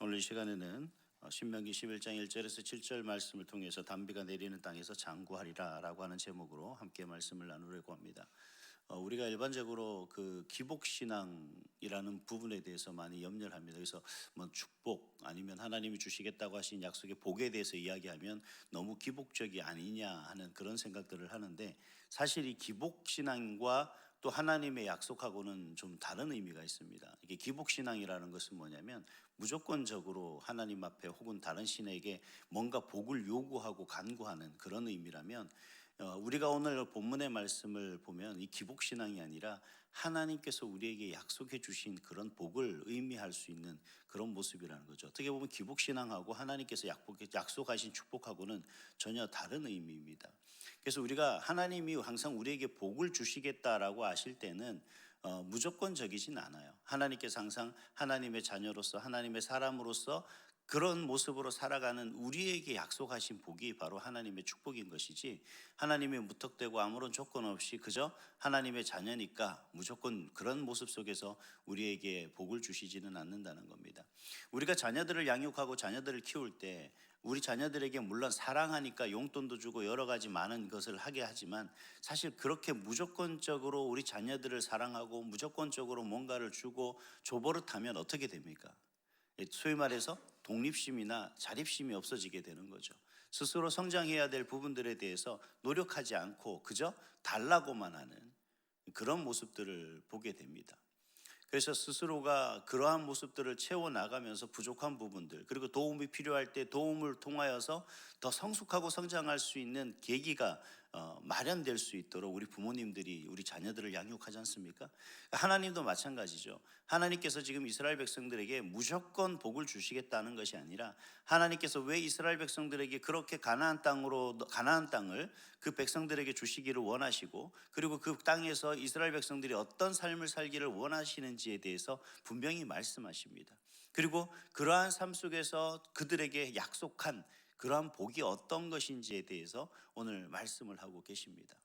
오늘 이 시간에는 신명기 11장 1절에서 7절 말씀을 통해서 단비가 내리는 땅에서 장구하리라 라고 하는 제목으로 함께 말씀을 나누려고 합니다. 우리가 일반적으로 그 기복신앙이라는 부분에 대해서 많이 염려를 합니다. 그래서 뭐 축복 아니면 하나님이 주시겠다고 하신 약속의 복에 대해서 이야기하면 너무 기복적이 아니냐 하는 그런 생각들을 하는데, 사실 이 기복신앙과 또 하나님의 약속하고는 좀 다른 의미가 있습니다. 이게 기복신앙이라는 것은 뭐냐면 무조건적으로 하나님 앞에 혹은 다른 신에게 뭔가 복을 요구하고 간구하는 그런 의미라면, 우리가 오늘 본문의 말씀을 보면 이 기복신앙이 아니라 하나님께서 우리에게 약속해 주신 그런 복을 의미할 수 있는 그런 모습이라는 거죠. 어떻게 보면 기복신앙하고 하나님께서 약속하신 축복하고는 전혀 다른 의미입니다. 그래서 우리가 하나님이 항상 우리에게 복을 주시겠다라고 하실 때는 무조건적이진 않아요. 하나님께서 항상 하나님의 자녀로서 하나님의 사람으로서 그런 모습으로 살아가는 우리에게 약속하신 복이 바로 하나님의 축복인 것이지, 하나님의 무턱대고 아무런 조건 없이 그저 하나님의 자녀니까 무조건 그런 모습 속에서 우리에게 복을 주시지는 않는다는 겁니다. 우리가 자녀들을 양육하고 자녀들을 키울 때 우리 자녀들에게 물론 사랑하니까 용돈도 주고 여러 가지 많은 것을 하게 하지만, 사실 그렇게 무조건적으로 우리 자녀들을 사랑하고 무조건적으로 뭔가를 주고 줘버릇하면 어떻게 됩니까? 소위 말해서 독립심이나 자립심이 없어지게 되는 거죠. 스스로 성장해야 될 부분들에 대해서 노력하지 않고 그저 달라고만 하는 그런 모습들을 보게 됩니다. 그래서 스스로가 그러한 모습들을 채워나가면서 부족한 부분들, 그리고 도움이 필요할 때 도움을 통하여서 더 성숙하고 성장할 수 있는 계기가 마련될 수 있도록 우리 부모님들이 우리 자녀들을 양육하지 않습니까? 하나님도 마찬가지죠. 하나님께서 지금 이스라엘 백성들에게 무조건 복을 주시겠다는 것이 아니라, 하나님께서 왜 이스라엘 백성들에게 그렇게 가나안 땅을 그 백성들에게 주시기를 원하시고, 그리고 그 땅에서 이스라엘 백성들이 어떤 삶을 살기를 원하시는지에 대해서 분명히 말씀하십니다. 그리고 그러한 삶 속에서 그들에게 약속한 그러한 복이 어떤 것인지에 대해서 오늘 말씀을 하고 계십니다.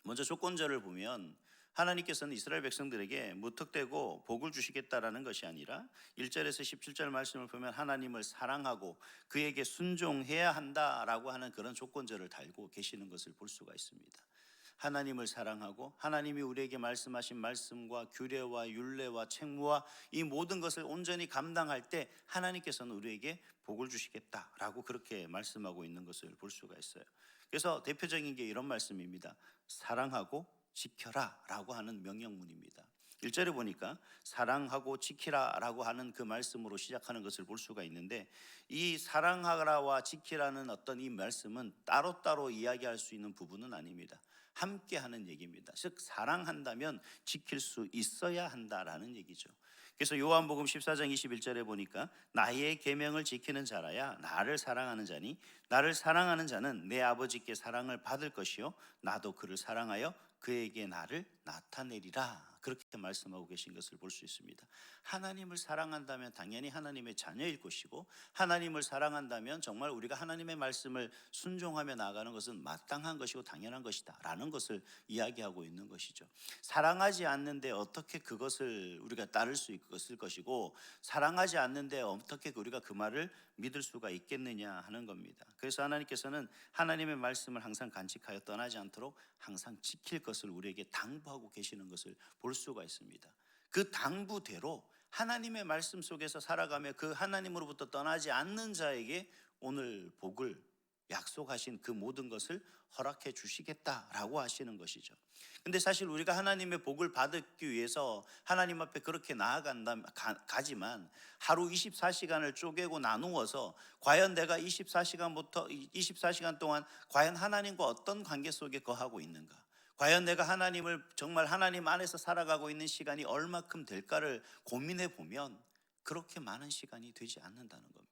먼저 조건절을 보면 하나님께서는 이스라엘 백성들에게 무턱대고 복을 주시겠다라는 것이 아니라 1절에서 17절 말씀을 보면 하나님을 사랑하고 그에게 순종해야 한다라고 하는 그런 조건절을 달고 계시는 것을 볼 수가 있습니다. 하나님을 사랑하고 하나님이 우리에게 말씀하신 말씀과 규례와 율례와 책무와 이 모든 것을 온전히 감당할 때 하나님께서는 우리에게 복을 주시겠다라고 그렇게 말씀하고 있는 것을 볼 수가 있어요. 그래서 대표적인 게 이런 말씀입니다. 사랑하고 지켜라 라고 하는 명령문입니다. 1절에 보니까 사랑하고 지키라 라고 하는 그 말씀으로 시작하는 것을 볼 수가 있는데, 이 사랑하라와 지키라는 어떤 이 말씀은 따로따로 이야기할 수 있는 부분은 아닙니다. 함께 하는 얘기입니다. 즉 사랑한다면 지킬 수 있어야 한다라는 얘기죠. 그래서 요한복음 14장 21절에 보니까 나의 계명을 지키는 자라야 나를 사랑하는 자니 나를 사랑하는 자는 내 아버지께 사랑을 받을 것이요 나도 그를 사랑하여 그에게 나를 나타내리라, 그렇게 말씀하고 계신 것을 볼 수 있습니다. 하나님을 사랑한다면 당연히 하나님의 자녀일 것이고, 하나님을 사랑한다면 정말 우리가 하나님의 말씀을 순종하며 나아가는 것은 마땅한 것이고 당연한 것이다 라는 것을 이야기하고 있는 것이죠. 사랑하지 않는데 어떻게 그것을 우리가 따를 수 있을 것이고, 사랑하지 않는데 어떻게 우리가 그 말을 믿을 수가 있겠느냐 하는 겁니다. 그래서 하나님께서는 하나님의 말씀을 항상 간직하여 떠나지 않도록 항상 지킬 것을 우리에게 당부하고 계시는 것을 볼 수가 있습니다. 그 당부대로 하나님의 말씀 속에서 살아가며 그 하나님으로부터 떠나지 않는 자에게 오늘 복을 약속하신 그 모든 것을 허락해 주시겠다라고 하시는 것이죠. 근데 사실 우리가 하나님의 복을 받기 위해서 하나님 앞에 그렇게 가지만 하루 24시간을 쪼개고 나누어서 과연 내가 24시간 동안 과연 하나님과 어떤 관계 속에 거하고 있는가? 과연 내가 하나님을 정말 하나님 안에서 살아가고 있는 시간이 얼마큼 될까를 고민해 보면 그렇게 많은 시간이 되지 않는다는 겁니다.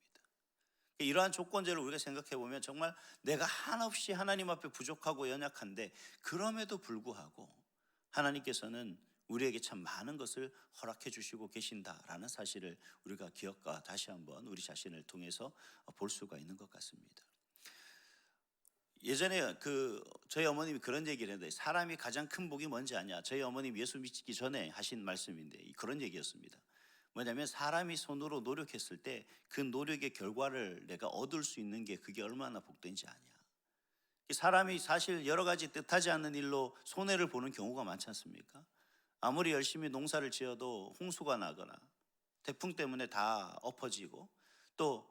이러한 조건제를 우리가 생각해 보면 정말 내가 한없이 하나님 앞에 부족하고 연약한데, 그럼에도 불구하고 하나님께서는 우리에게 참 많은 것을 허락해 주시고 계신다라는 사실을 우리가 기억과 다시 한번 우리 자신을 통해서 볼 수가 있는 것 같습니다. 예전에 저희 어머님이 그런 얘기를 했는데, 사람이 가장 큰 복이 뭔지 아냐? 저희 어머님 예수 믿기 전에 하신 말씀인데 그런 얘기였습니다. 뭐냐면 사람이 손으로 노력했을 때 그 노력의 결과를 내가 얻을 수 있는 게 그게 얼마나 복된지 아냐. 사람이 사실 여러 가지 뜻하지 않는 일로 손해를 보는 경우가 많지 않습니까? 아무리 열심히 농사를 지어도 홍수가 나거나 태풍 때문에 다 엎어지고, 또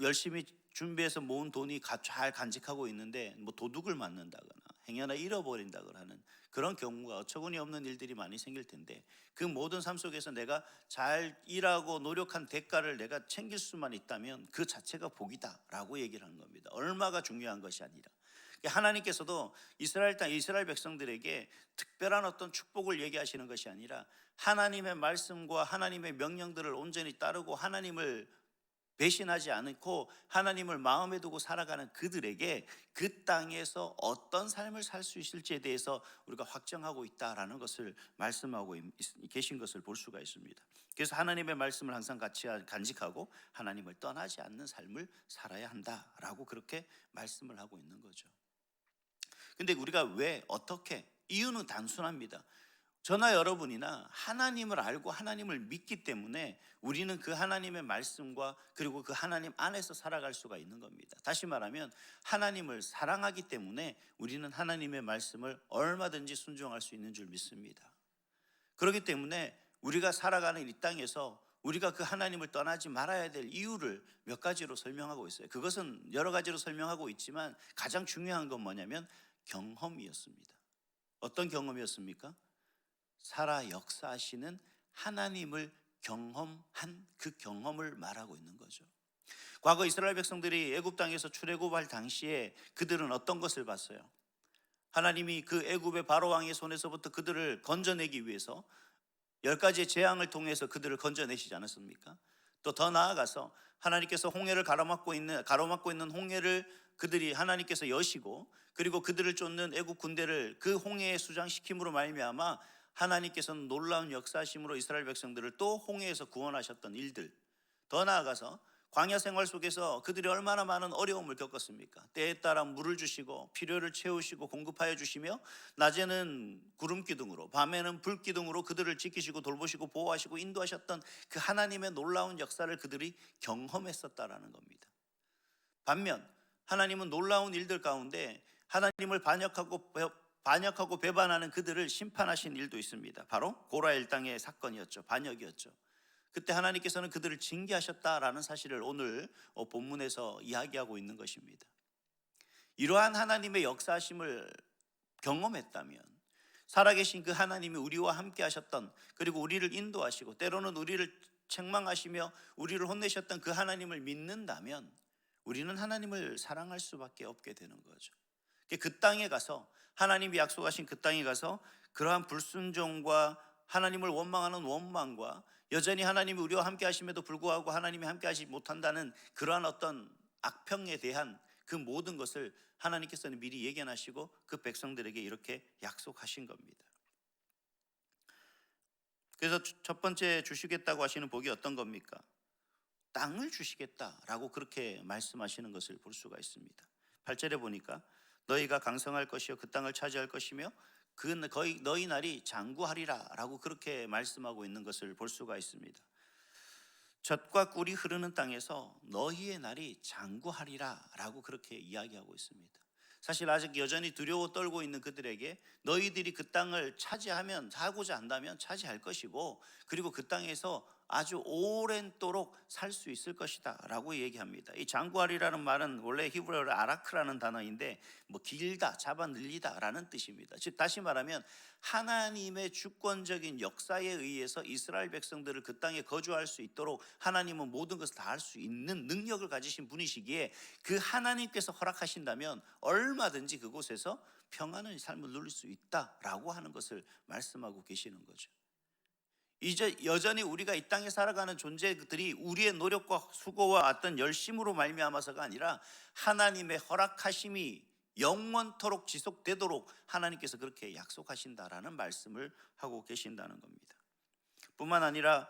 열심히 준비해서 모은 돈이 잘 간직하고 있는데 뭐 도둑을 맞는다거나 행여나 잃어버린다거나 하는 그런 경우가 어처구니 없는 일들이 많이 생길 텐데, 그 모든 삶 속에서 내가 잘 일하고 노력한 대가를 내가 챙길 수만 있다면 그 자체가 복이다라고 얘기를 하는 겁니다. 얼마가 중요한 것이 아니라. 하나님께서도 이스라엘 땅, 이스라엘 백성들에게 특별한 어떤 축복을 얘기하시는 것이 아니라 하나님의 말씀과 하나님의 명령들을 온전히 따르고 하나님을 배신하지 않고 하나님을 마음에 두고 살아가는 그들에게 그 땅에서 어떤 삶을 살 수 있을지에 대해서 우리가 확정하고 있다라는 것을 말씀하고 계신 것을 볼 수가 있습니다. 그래서 하나님의 말씀을 항상 같이 간직하고 하나님을 떠나지 않는 삶을 살아야 한다라고 그렇게 말씀을 하고 있는 거죠. 근데 우리가 왜, 어떻게? 이유는 단순합니다. 저나 여러분이나 하나님을 알고 하나님을 믿기 때문에 우리는 그 하나님의 말씀과 그리고 그 하나님 안에서 살아갈 수가 있는 겁니다. 다시 말하면 하나님을 사랑하기 때문에 우리는 하나님의 말씀을 얼마든지 순종할 수 있는 줄 믿습니다. 그렇기 때문에 우리가 살아가는 이 땅에서 우리가 그 하나님을 떠나지 말아야 될 이유를 몇 가지로 설명하고 있어요. 그것은 여러 가지로 설명하고 있지만 가장 중요한 건 뭐냐면 경험이었습니다. 어떤 경험이었습니까? 살아 역사하시는 하나님을 경험한 그 경험을 말하고 있는 거죠. 과거 이스라엘 백성들이 애굽 땅에서 출애굽할 당시에 그들은 어떤 것을 봤어요? 하나님이 그 애굽의 바로 왕의 손에서부터 그들을 건져내기 위해서 10가지의 재앙을 통해서 그들을 건져내시지 않았습니까? 또 더 나아가서 하나님께서 홍해를 가로막고 있는 홍해를 그들이 하나님께서 여시고, 그리고 그들을 쫓는 애굽 군대를 그 홍해에 수장시킴으로 말미암아 하나님께서는 놀라운 역사심으로 이스라엘 백성들을 또 홍해에서 구원하셨던 일들, 더 나아가서 광야 생활 속에서 그들이 얼마나 많은 어려움을 겪었습니까? 때에 따라 물을 주시고 필요를 채우시고 공급하여 주시며 낮에는 구름 기둥으로 밤에는 불 기둥으로 그들을 지키시고 돌보시고 보호하시고 인도하셨던 그 하나님의 놀라운 역사를 그들이 경험했었다라는 겁니다. 반면 하나님은 놀라운 일들 가운데 하나님을 반역하고 배반하는 그들을 심판하신 일도 있습니다. 바로 고라 일당의 사건이었죠. 반역이었죠. 그때 하나님께서는 그들을 징계하셨다라는 사실을 오늘 본문에서 이야기하고 있는 것입니다. 이러한 하나님의 역사하심을 경험했다면, 살아계신 그 하나님이 우리와 함께 하셨던, 그리고 우리를 인도하시고 때로는 우리를 책망하시며 우리를 혼내셨던 그 하나님을 믿는다면 우리는 하나님을 사랑할 수밖에 없게 되는 거죠. 그 땅에 가서, 하나님이 약속하신 그 땅에 가서 그러한 불순종과 하나님을 원망하는 원망과 여전히 하나님이 우리와 함께 하심에도 불구하고 하나님이 함께 하지 못한다는 그러한 어떤 악평에 대한 그 모든 것을 하나님께서는 미리 예견하시고 그 백성들에게 이렇게 약속하신 겁니다. 그래서 첫 번째 주시겠다고 하시는 복이 어떤 겁니까? 땅을 주시겠다라고 그렇게 말씀하시는 것을 볼 수가 있습니다. 8절에 보니까 너희가 강성할 것이요 그 땅을 차지할 것이며 거의 너희 날이 장구하리라 라고 그렇게 말씀하고 있는 것을 볼 수가 있습니다. 젖과 꿀이 흐르는 땅에서 너희의 날이 장구하리라 라고 그렇게 이야기하고 있습니다. 사실 아직 여전히 두려워 떨고 있는 그들에게 너희들이 그 땅을 하고자 한다면 차지할 것이고, 그리고 그 땅에서 아주 오랜도록 살 수 있을 것이다 라고 얘기합니다. 이 장구하리라는 말은 원래 히브리어로 아라크라는 단어인데 길다, 잡아 늘리다 라는 뜻입니다. 즉 다시 말하면 하나님의 주권적인 역사에 의해서 이스라엘 백성들을 그 땅에 거주할 수 있도록 하나님은 모든 것을 다 할 수 있는 능력을 가지신 분이시기에 그 하나님께서 허락하신다면 얼마든지 그곳에서 평안의 삶을 누릴 수 있다라고 하는 것을 말씀하고 계시는 거죠. 이제 여전히 우리가 이 땅에 살아가는 존재들이 우리의 노력과 수고와 어떤 열심으로 말미암아서가 아니라 하나님의 허락하심이 영원토록 지속되도록 하나님께서 그렇게 약속하신다라는 말씀을 하고 계신다는 겁니다. 뿐만 아니라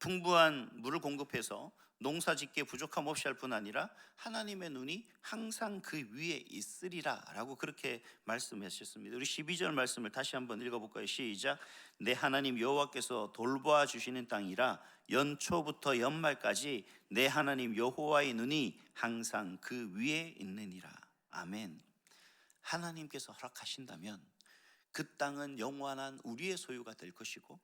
풍부한 물을 공급해서 농사 짓기에 부족함 없이 할 뿐 아니라 하나님의 눈이 항상 그 위에 있으리라 라고 그렇게 말씀하셨습니다. 우리 12절 말씀을 다시 한번 읽어볼까요? 시작. 내 하나님 여호와께서 돌보아 주시는 땅이라 연초부터 연말까지 내 하나님 여호와의 눈이 항상 그 위에 있느니라. 아멘. 하나님께서 허락하신다면 그 땅은 영원한 우리의 소유가 될 것이고,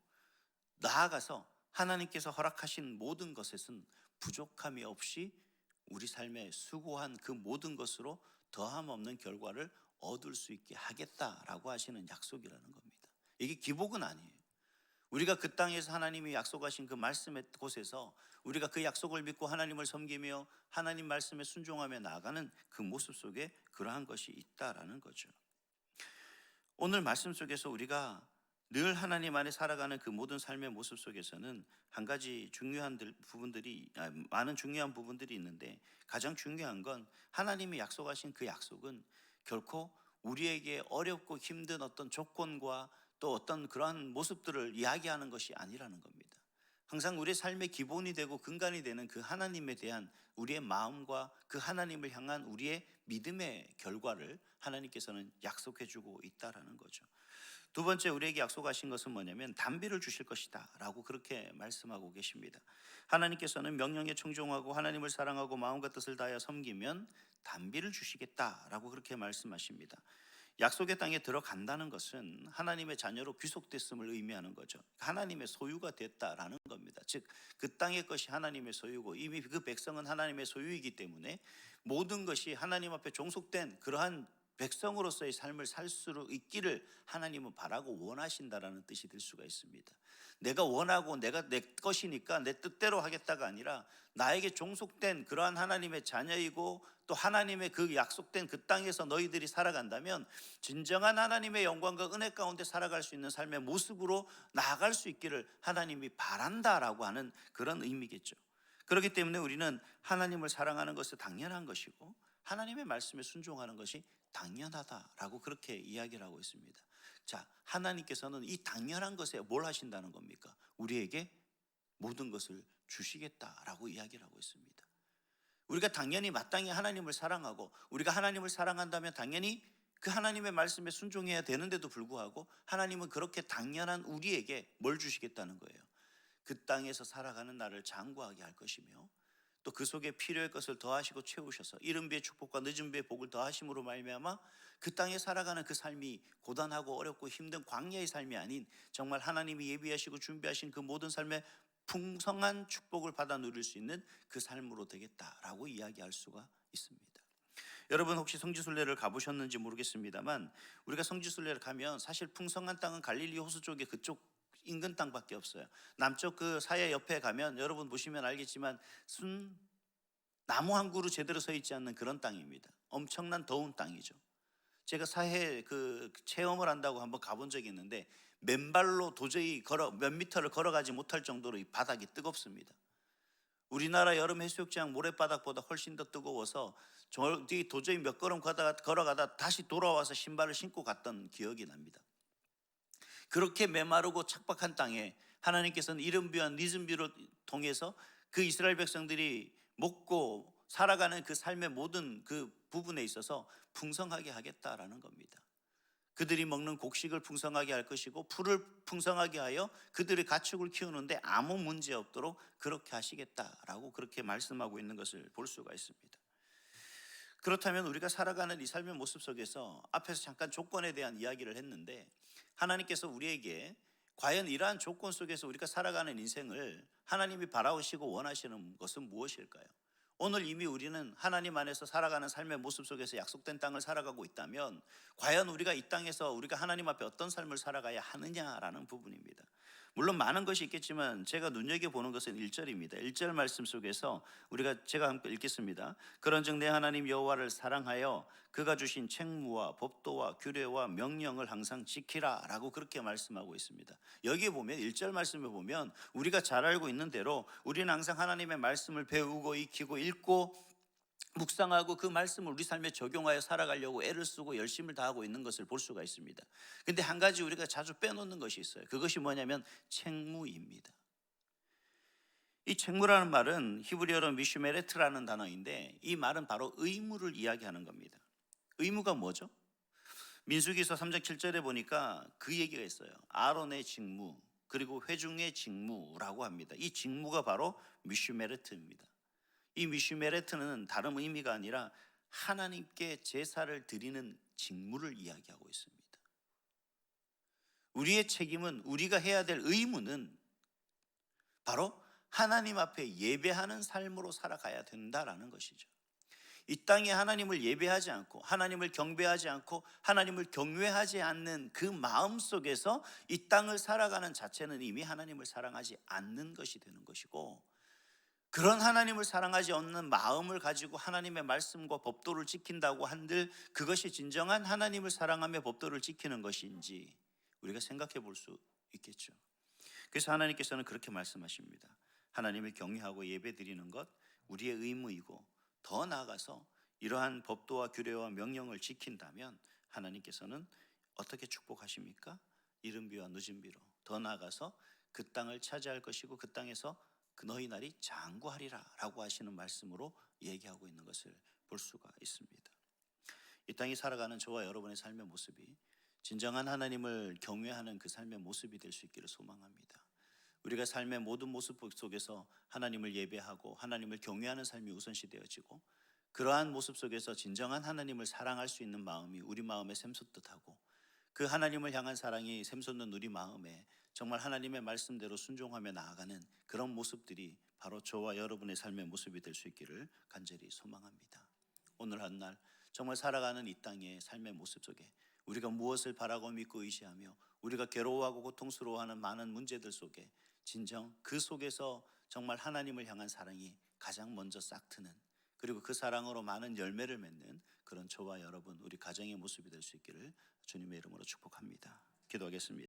나아가서 하나님께서 허락하신 모든 것에는 부족함이 없이 우리 삶에 수고한 그 모든 것으로 더함 없는 결과를 얻을 수 있게 하겠다라고 하시는 약속이라는 겁니다. 이게 기복은 아니에요. 우리가 그 땅에서 하나님이 약속하신 그 말씀의 곳에서 우리가 그 약속을 믿고 하나님을 섬기며 하나님 말씀에 순종하며 나아가는 그 모습 속에 그러한 것이 있다라는 거죠. 오늘 말씀 속에서 우리가 늘 하나님 안에 살아가는 그 모든 삶의 모습 속에서는 한 가지 중요한 부분들이, 많은 중요한 부분들이 있는데, 가장 중요한 건 하나님이 약속하신 그 약속은 결코 우리에게 어렵고 힘든 어떤 조건과 또 어떤 그러한 모습들을 이야기하는 것이 아니라는 겁니다. 항상 우리의 삶의 기본이 되고 근간이 되는 그 하나님에 대한 우리의 마음과 그 하나님을 향한 우리의 믿음의 결과를 하나님께서는 약속해 주고 있다라는 거죠. 두 번째, 우리에게 약속하신 것은 뭐냐면 단비를 주실 것이다 라고 그렇게 말씀하고 계십니다. 하나님께서는 명령에 청종하고 하나님을 사랑하고 마음과 뜻을 다하여 섬기면 단비를 주시겠다라고 그렇게 말씀하십니다. 약속의 땅에 들어간다는 것은 하나님의 자녀로 귀속됐음을 의미하는 거죠. 하나님의 소유가 됐다라는 겁니다. 즉, 그 땅의 것이 하나님의 소유고 이미 그 백성은 하나님의 소유이기 때문에 모든 것이 하나님 앞에 종속된 그러한 백성으로서의 삶을 살 수 있기를 하나님은 바라고 원하신다라는 뜻이 될 수가 있습니다. 내가 원하고 내가 내 것이니까 내 뜻대로 하겠다가 아니라 나에게 종속된 그러한 하나님의 자녀이고 또 하나님의 그 약속된 그 땅에서 너희들이 살아간다면 진정한 하나님의 영광과 은혜 가운데 살아갈 수 있는 삶의 모습으로 나아갈 수 있기를 하나님이 바란다라고 하는 그런 의미겠죠. 그렇기 때문에 우리는 하나님을 사랑하는 것은 당연한 것이고 하나님의 말씀에 순종하는 것이 당연하다라고 그렇게 이야기를 하고 있습니다. 자, 하나님께서는 이 당연한 것에 뭘 하신다는 겁니까? 우리에게 모든 것을 주시겠다라고 이야기를 하고 있습니다. 우리가 당연히 마땅히 하나님을 사랑하고 우리가 하나님을 사랑한다면 당연히 그 하나님의 말씀에 순종해야 되는데도 불구하고 하나님은 그렇게 당연한 우리에게 뭘 주시겠다는 거예요? 그 땅에서 살아가는 나를 장구하게 할 것이며 또 그 속에 필요할 것을 더하시고 채우셔서 이른 비의 축복과 늦은 비의 복을 더하심으로 말미암아 그 땅에 살아가는 그 삶이 고단하고 어렵고 힘든 광야의 삶이 아닌 정말 하나님이 예비하시고 준비하신 그 모든 삶의 풍성한 축복을 받아 누릴 수 있는 그 삶으로 되겠다라고 이야기할 수가 있습니다. 여러분 혹시 성지순례를 가보셨는지 모르겠습니다만 우리가 성지순례를 가면 사실 풍성한 땅은 갈릴리 호수 쪽에 그쪽 인근 땅밖에 없어요. 남쪽 그 사해 옆에 가면 여러분 보시면 알겠지만 나무 한 그루 제대로 서 있지 않는 그런 땅입니다. 엄청난 더운 땅이죠. 제가 사해 그 체험을 한다고 한번 가본 적이 있는데 맨발로 도저히 몇 미터를 걸어가지 못할 정도로 이 바닥이 뜨겁습니다. 우리나라 여름 해수욕장 모래바닥보다 훨씬 더 뜨거워서 도저히 몇 걸음 걸어가다 다시 돌아와서 신발을 신고 갔던 기억이 납니다. 그렇게 메마르고 척박한 땅에 하나님께서는 이른 비와 늦은 비를 통해서 그 이스라엘 백성들이 먹고 살아가는 그 삶의 모든 그 부분에 있어서 풍성하게 하겠다라는 겁니다. 그들이 먹는 곡식을 풍성하게 할 것이고 풀을 풍성하게 하여 그들의 가축을 키우는데 아무 문제 없도록 그렇게 하시겠다라고 그렇게 말씀하고 있는 것을 볼 수가 있습니다. 그렇다면 우리가 살아가는 이 삶의 모습 속에서 앞에서 잠깐 조건에 대한 이야기를 했는데 하나님께서 우리에게 과연 이러한 조건 속에서 우리가 살아가는 인생을 하나님이 바라시고 원하시는 것은 무엇일까요? 오늘 이미 우리는 하나님 안에서 살아가는 삶의 모습 속에서 약속된 땅을 살아가고 있다면 과연 우리가 이 땅에서 우리가 하나님 앞에 어떤 삶을 살아가야 하느냐라는 부분입니다. 물론 많은 것이 있겠지만 제가 눈여겨보는 것은 1절입니다. 1절 말씀 속에서 제가 함께 읽겠습니다. 그런즉 내 하나님 여호와를 사랑하여 그가 주신 책무와 법도와 규례와 명령을 항상 지키라 라고 그렇게 말씀하고 있습니다. 여기에 보면 1절 말씀에 보면 우리가 잘 알고 있는 대로 우리는 항상 하나님의 말씀을 배우고 익히고 읽고 묵상하고 그 말씀을 우리 삶에 적용하여 살아가려고 애를 쓰고 열심을 다하고 있는 것을 볼 수가 있습니다. 근데 한 가지 우리가 자주 빼놓는 것이 있어요. 그것이 뭐냐면 책무입니다. 이 책무라는 말은 히브리어로 미슈메레트라는 단어인데 이 말은 바로 의무를 이야기하는 겁니다. 의무가 뭐죠? 민수기서 3장 7절에 보니까 그 얘기가 있어요. 아론의 직무 그리고 회중의 직무라고 합니다. 이 직무가 바로 미슈메레트입니다. 이 미슈메레트는 다른 의미가 아니라 하나님께 제사를 드리는 직무를 이야기하고 있습니다. 우리의 책임은, 우리가 해야 될 의무는 바로 하나님 앞에 예배하는 삶으로 살아가야 된다라는 것이죠. 이 땅에 하나님을 예배하지 않고 하나님을 경배하지 않고 하나님을 경외하지 않는 그 마음 속에서 이 땅을 살아가는 자체는 이미 하나님을 사랑하지 않는 것이 되는 것이고, 그런 하나님을 사랑하지 않는 마음을 가지고 하나님의 말씀과 법도를 지킨다고 한들 그것이 진정한 하나님을 사랑하며 법도를 지키는 것인지 우리가 생각해 볼 수 있겠죠. 그래서 하나님께서는 그렇게 말씀하십니다. 하나님을 경외하고 예배드리는 것 우리의 의무이고, 더 나아가서 이러한 법도와 규례와 명령을 지킨다면 하나님께서는 어떻게 축복하십니까? 이른 비와 늦은 비로 더 나아가서 그 땅을 차지할 것이고 그 땅에서 그 너희 날이 장구하리라 라고 하시는 말씀으로 얘기하고 있는 것을 볼 수가 있습니다. 이 땅이 살아가는 저와 여러분의 삶의 모습이 진정한 하나님을 경외하는 그 삶의 모습이 될 수 있기를 소망합니다. 우리가 삶의 모든 모습 속에서 하나님을 예배하고 하나님을 경외하는 삶이 우선시 되어지고, 그러한 모습 속에서 진정한 하나님을 사랑할 수 있는 마음이 우리 마음에 샘솟듯 하고, 그 하나님을 향한 사랑이 샘솟는 우리 마음에 정말 하나님의 말씀대로 순종하며 나아가는 그런 모습들이 바로 저와 여러분의 삶의 모습이 될 수 있기를 간절히 소망합니다. 오늘 한 날 정말 살아가는 이 땅의 삶의 모습 속에 우리가 무엇을 바라고 믿고 의지하며 우리가 괴로워하고 고통스러워하는 많은 문제들 속에 진정 그 속에서 정말 하나님을 향한 사랑이 가장 먼저 싹트는, 그리고 그 사랑으로 많은 열매를 맺는 그런 저와 여러분 우리 가정의 모습이 될 수 있기를 주님의 이름으로 축복합니다. 기도하겠습니다.